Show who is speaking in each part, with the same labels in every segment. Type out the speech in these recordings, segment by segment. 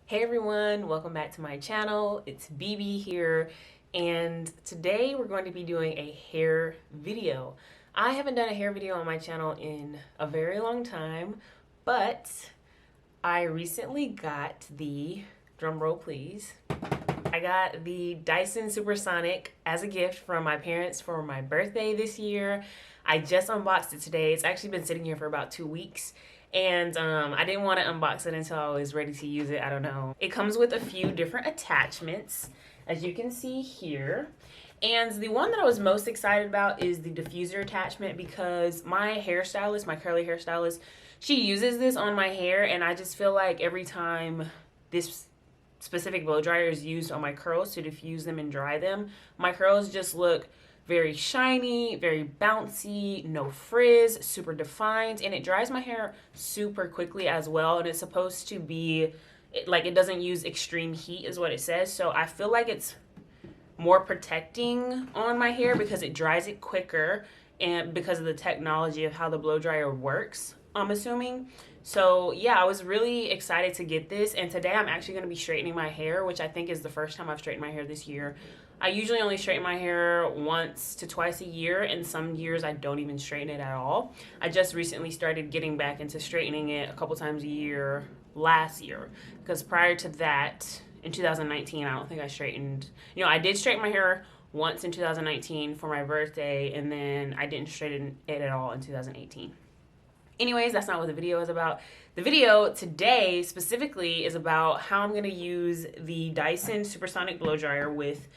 Speaker 1: Hey everyone, welcome back to my channel. It's BB here, and today we're going to be doing a hair video. I haven't done a hair video on my channel in a very long time, but I recently got the, drum roll please, I got the Dyson Supersonic as a gift from my parents for my birthday this year. I just unboxed it today. It's actually been sitting here for about 2 weeks. And I didn't want to unbox it until I was ready to use it. I don't know. It comes with a few different attachments, as you can see here. And the one that I was most excited about is the diffuser attachment because my hairstylist, my curly hairstylist, she uses this on my hair, and I just feel like every time this specific blow dryer is used on my curls to diffuse them and dry them, my curls just look very shiny, very bouncy, no frizz, super defined, and it dries my hair super quickly as well. And it's supposed to be like, it doesn't use extreme heat is what it says, so I feel like it's more protecting on my hair because it dries it quicker and because of the technology of how the blow dryer works, I'm assuming. So yeah, I was really excited to get this, and today I'm actually going to be straightening my hair, which I think is the first time I've straightened my hair this year. I usually only straighten my hair once to twice a year, and some years I don't even straighten it at all. I just recently started getting back into straightening it a couple times a year last year, because prior to that, in 2019, I don't think I straightened. I did straighten my hair once in 2019 for my birthday, and then I didn't straighten it at all in 2018. Anyways, that's not what the video is about. The video today specifically is about how I'm going to use the Dyson Supersonic blow dryer with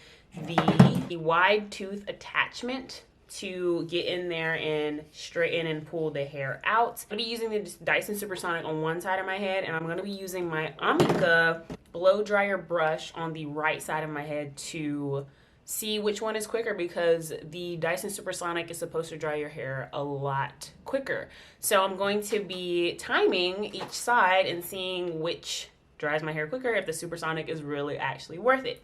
Speaker 1: the wide tooth attachment to get in there and straighten and pull the hair out. I'm going to be using the Dyson Supersonic on one side of my head, and I'm going to be using my Amika blow dryer brush on the right side of my head to see which one is quicker, because the Dyson Supersonic is supposed to dry your hair a lot quicker. So I'm going to be timing each side and seeing which dries my hair quicker, if the Supersonic is really actually worth it.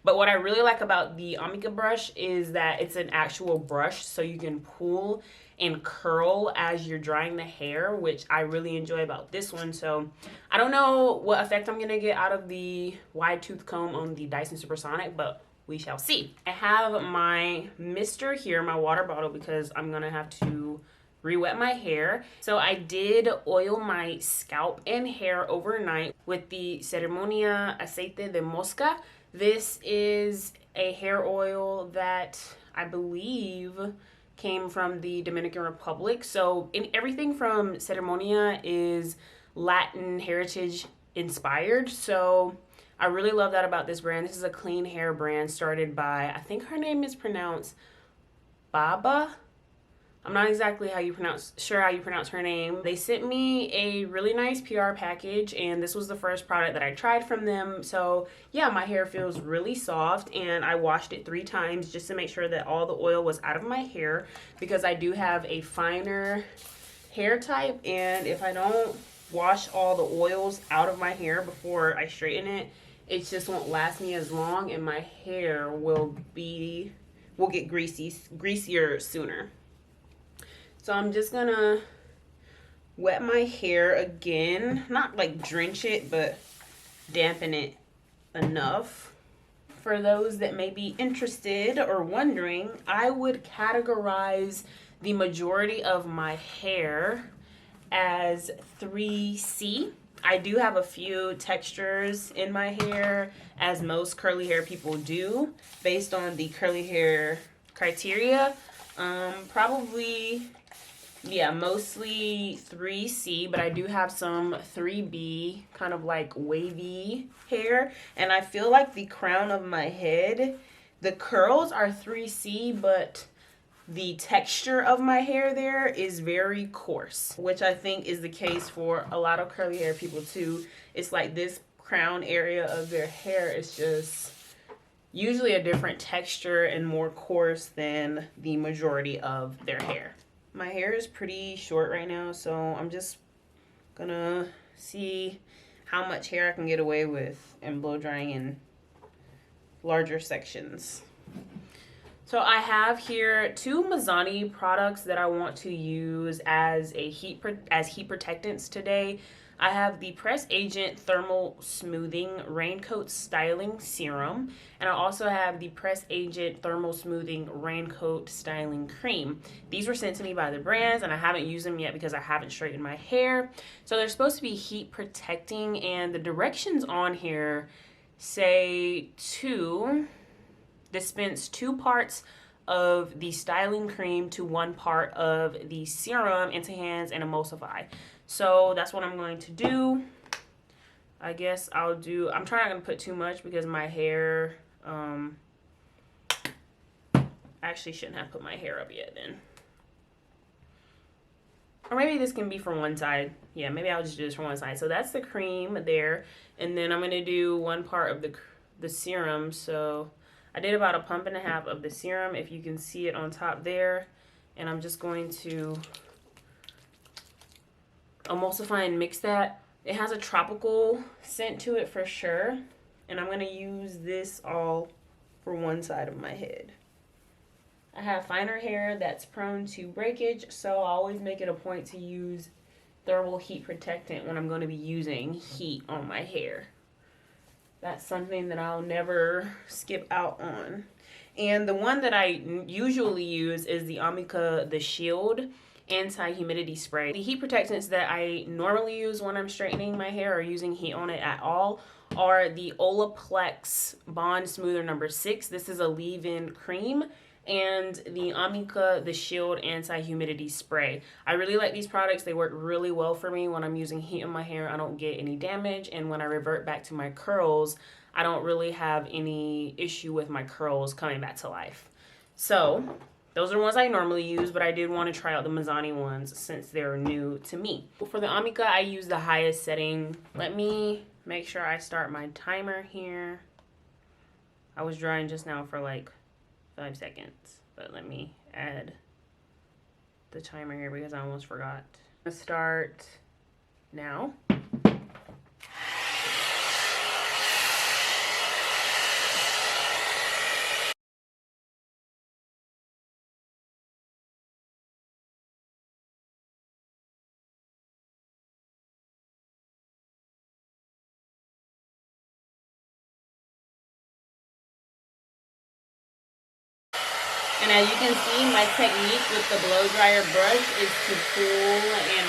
Speaker 1: But what I really like about the Amika brush is that it's an actual brush, so you can pull and curl as you're drying the hair, which I really enjoy about this one. So I don't know what effect I'm gonna get out of the wide tooth comb on the Dyson Supersonic, but we shall see. I have my mister here, my water bottle, because I'm gonna have to re-wet my hair. So I did oil my scalp and hair overnight with the Ceremonia Aceite de Mosca. This is a hair oil that I believe came from the Dominican Republic. So everything from Ceremonia is Latin heritage inspired. So I really love that about this brand. This is a clean hair brand started by, I think her name is pronounced Baba. I'm not exactly sure how you pronounce her name. They sent me a really nice PR package, and this was the first product that I tried from them. So yeah, my hair feels really soft, and I washed it 3 times just to make sure that all the oil was out of my hair, because I do have a finer hair type, and if I don't wash all the oils out of my hair before I straighten it, it just won't last me as long, and my hair will get greasier sooner. So I'm just gonna wet my hair again, not like drench it, but dampen it enough. For those that may be interested or wondering, I would categorize the majority of my hair as 3C. I do have a few textures in my hair, as most curly hair people do, based on the curly hair criteria. Probably, yeah, mostly 3C, but I do have some 3B, kind of like wavy hair. And I feel like the crown of my head, the curls are 3C, but the texture of my hair there is very coarse, which I think is the case for a lot of curly hair people too. It's like this crown area of their hair is just usually a different texture and more coarse than the majority of their hair. My hair is pretty short right now, so I'm just gonna see how much hair I can get away with and blow drying in larger sections. So I have here 2 Mizani products that I want to use as heat protectants today. I have the Press Agent Thermal Smoothing Raincoat Styling Serum, and I also have the Press Agent Thermal Smoothing Raincoat Styling Cream. These were sent to me by the brands, and I haven't used them yet because I haven't straightened my hair. So they're supposed to be heat protecting, and the directions on here say to dispense 2 parts of the styling cream to 1 part of the serum into hands and emulsify. So that's what I'm going to do. I guess I'm trying not to put too much because my hair, actually shouldn't have put my hair up yet then. Or maybe this can be from one side. Yeah, maybe I'll just do this from one side. So that's the cream there. And then I'm going to do 1 part of the serum. So I did about 1.5 pumps of the serum, if you can see it on top there. And I'm just going to emulsify and mix that. It has a tropical scent to it for sure. And I'm going to use this all for one side of my head. I have finer hair that's prone to breakage, so I always make it a point to use thermal heat protectant when I'm going to be using heat on my hair. That's something that I'll never skip out on. And the one that I usually use is the Amika The Shield Anti-Humidity Spray. The heat protectants that I normally use when I'm straightening my hair or using heat on it at all are the Olaplex Bond Smoother No. 6. This is a leave-in cream. And the Amika The Shield Anti-Humidity Spray. I really like these products. They work really well for me. When I'm using heat on my hair, I don't get any damage. And when I revert back to my curls, I don't really have any issue with my curls coming back to life. So those are the ones I normally use, but I did want to try out the Mizani ones since they're new to me. For the Amika, I use the highest setting. Let me make sure I start my timer here. I was drying just now for like 5 seconds, but let me add the timer here because I almost forgot. I'm gonna start now. And as you can see, my technique with the blow dryer brush is to pull and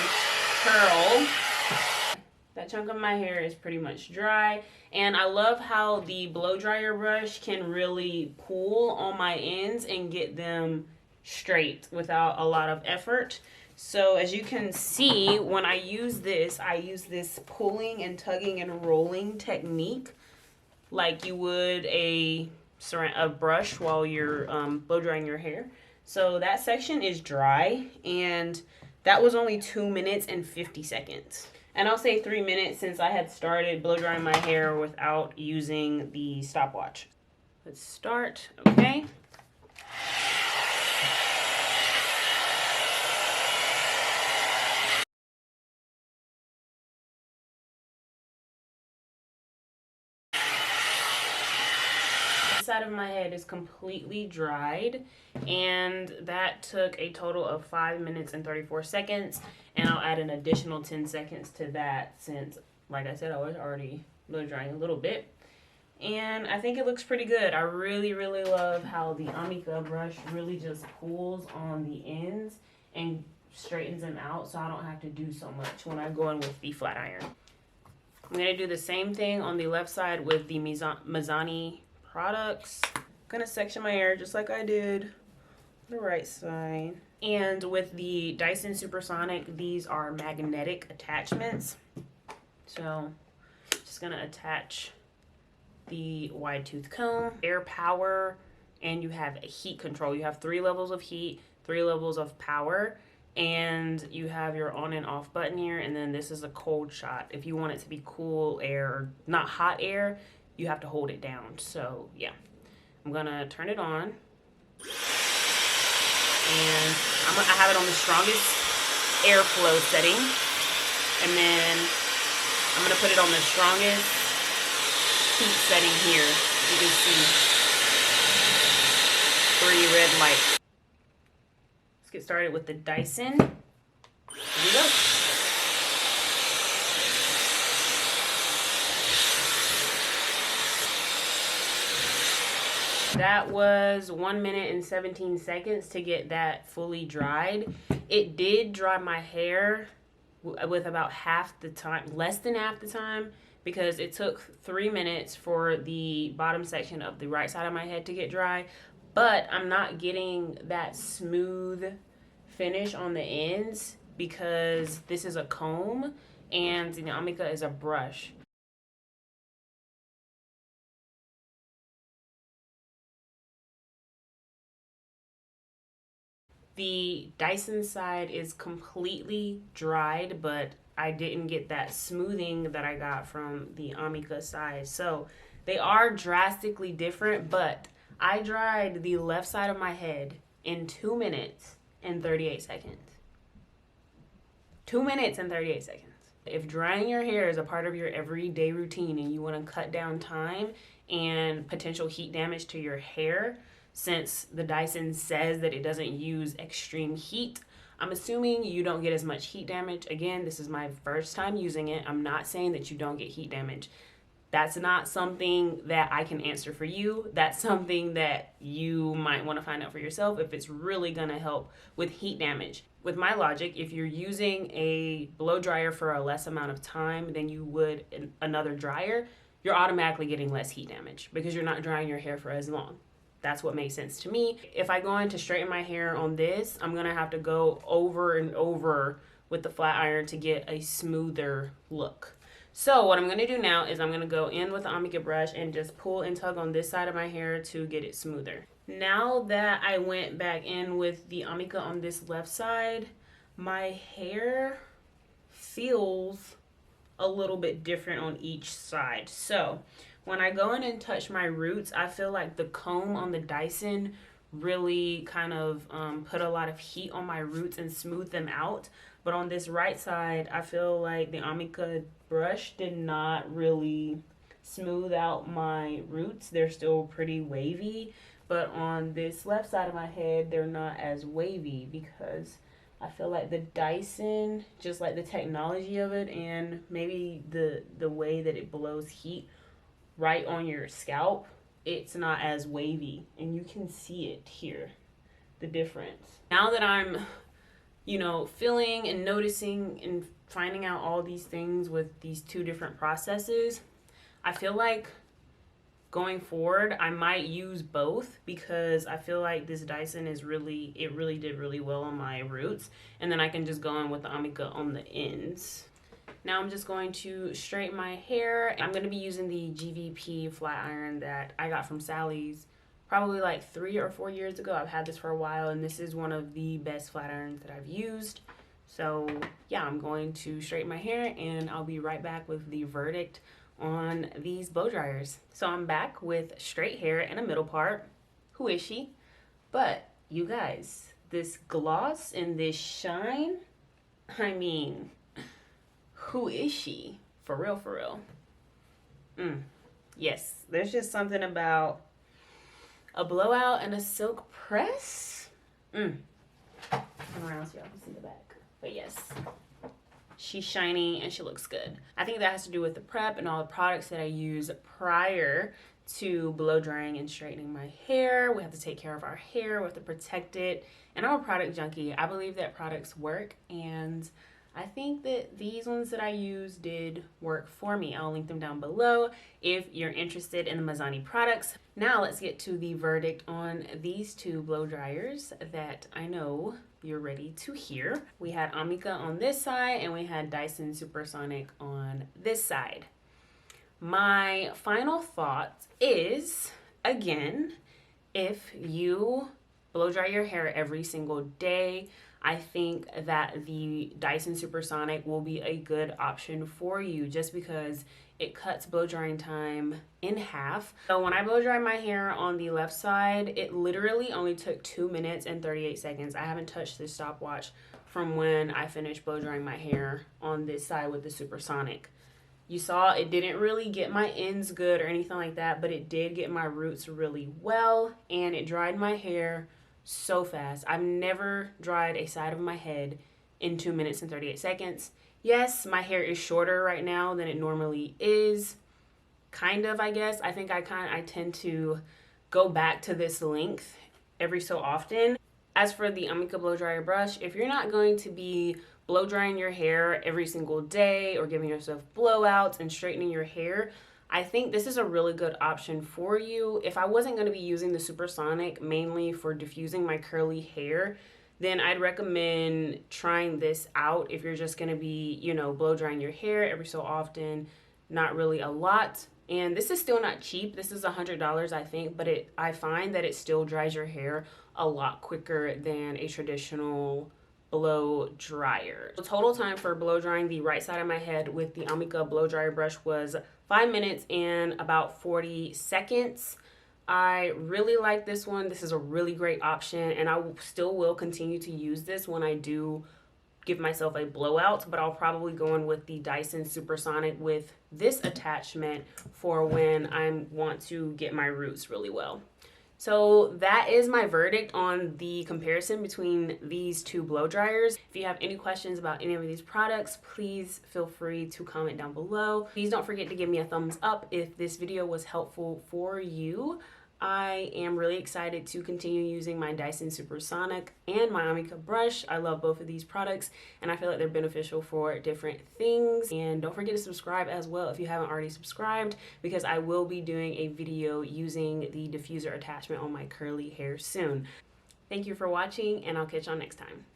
Speaker 1: curl. That chunk of my hair is pretty much dry. And I love how the blow dryer brush can really pull on my ends and get them straight without a lot of effort. So as you can see, when I use this pulling and tugging and rolling technique like you would a brush while you're blow drying your hair. So that section is dry, and that was only 2 minutes and 50 seconds. And I'll say 3 minutes since I had started blow drying my hair without using the stopwatch. Let's start, okay? Side of my head is completely dried, and that took a total of 5 minutes and 34 seconds, and I'll add an additional 10 seconds to that since, like I said, I was already blow drying a little bit, and I think it looks pretty good. I really love how the Amika brush really just pulls on the ends and straightens them out, so I don't have to do so much when I go in with the flat iron. I'm going to do the same thing on the left side with the Mizani products. I'm gonna section my hair just like I did the right side. And with the Dyson Supersonic, these are magnetic attachments. So just gonna attach the wide tooth comb, air power, and you have a heat control. You have 3 levels of heat, 3 levels of power, and you have your on and off button here, and then this is a cold shot. If you want it to be cool air, or not hot air, you have to hold it down. So yeah, I'm gonna turn it on, and I have it on the strongest airflow setting, and then I'm gonna put it on the strongest heat setting here. You can see 3 red lights. Let's get started with the Dyson. Here we go. That was 1 minute and 17 seconds to get that fully dried. It did dry my hair with about half the time, less than half the time, because it took 3 minutes for the bottom section of the right side of my head to get dry. But I'm not getting that smooth finish on the ends because this is a comb and the Amika is a brush. The Dyson side is completely dried, but I didn't get that smoothing that I got from the Amika side. So they are drastically different, but I dried the left side of my head in 2 minutes and 38 seconds. 2 minutes and 38 seconds. If drying your hair is a part of your everyday routine and you want to cut down time and potential heat damage to your hair, since the Dyson says that it doesn't use extreme heat, I'm assuming you don't get as much heat damage. Again, this is my first time using it. I'm not saying that you don't get heat damage. That's not something that I can answer for you. That's something that you might want to find out for yourself if it's really going to help with heat damage. With my logic, if you're using a blow dryer for a less amount of time than you would another dryer, you're automatically getting less heat damage because you're not drying your hair for as long. That's what makes sense to me. If I go in to straighten my hair on this, I'm gonna have to go over and over with the flat iron to get a smoother look. So what I'm gonna do now is I'm gonna go in with the Amika brush and just pull and tug on this side of my hair to get it smoother. Now that I went back in with the Amika on this left side, my hair feels a little bit different on each side. So when I go in and touch my roots, I feel like the comb on the Dyson really kind of put a lot of heat on my roots and smoothed them out. But on this right side, I feel like the Amika brush did not really smooth out my roots. They're still pretty wavy. But on this left side of my head, they're not as wavy because I feel like the Dyson, just like the technology of it and maybe the way that it blows heat right on your scalp, it's not as wavy, and you can see it here, the difference. Now that I'm, feeling and noticing and finding out all these things with these two different processes, I feel like going forward, I might use both because I feel like this Dyson really did really well on my roots, and then I can just go in with the Amika on the ends. Now I'm just going to straighten my hair. I'm going to be using the GVP flat iron that I got from Sally's probably like 3 or 4 years ago. I've had this for a while, and this is one of the best flat irons that I've used. So yeah, I'm going to straighten my hair, and I'll be right back with the verdict on these blow dryers. So I'm back with straight hair and a middle part. Who is she? But you guys, this gloss and this shine, I mean, who is she? For real, for real. Yes, there's just something about a blowout and a silk press. Turn around so y'all can see the back. But yes, she's shiny and she looks good. I think that has to do with the prep and all the products that I use prior to blow drying and straightening my hair. We have to take care of our hair, we have to protect it. And I'm a product junkie. I believe that products work, and I think that these ones that I use did work for me. I'll link them down below if you're interested in the Mazzani products. Now let's get to the verdict on these two blow dryers that I know you're ready to hear. We had Amika on this side and we had Dyson Supersonic on this side. My final thought is, again, if you blow dry your hair every single day, I think that the Dyson Supersonic will be a good option for you just because it cuts blow drying time in half. So when I blow dry my hair on the left side, it literally only took 2 minutes and 38 seconds. I haven't touched this stopwatch from when I finished blow drying my hair on this side with the Supersonic. You saw it didn't really get my ends good or anything like that, but it did get my roots really well, and it dried my hair so fast. I've never dried a side of my head in 2 minutes and 38 seconds. Yes, my hair is shorter right now than it normally is. Kind of, I guess. I think I tend to go back to this length every so often. As for the Amika blow dryer brush, if you're not going to be blow drying your hair every single day or giving yourself blowouts and straightening your hair, I think this is a really good option for you. If I wasn't going to be using the Supersonic mainly for diffusing my curly hair, then I'd recommend trying this out if you're just going to be, you know, blow drying your hair every so often, not really a lot. And this is still not cheap. This is $100, I think, but I find that it still dries your hair a lot quicker than a traditional blow dryer. The total time for blow drying the right side of my head with the Amika blow dryer brush was 5 minutes and about 40 seconds. I really like this one. This is a really great option, and I still will continue to use this when I do give myself a blowout, but I'll probably go in with the Dyson Supersonic with this attachment for when I want to get my roots really well. So that is my verdict on the comparison between these two blow dryers. If you have any questions about any of these products, please feel free to comment down below. Please don't forget to give me a thumbs up if this video was helpful for you. I am really excited to continue using my Dyson Supersonic and my Amika brush. I love both of these products, and I feel like they're beneficial for different things. And don't forget to subscribe as well if you haven't already subscribed, because I will be doing a video using the diffuser attachment on my curly hair soon. Thank you for watching, and I'll catch y'all next time.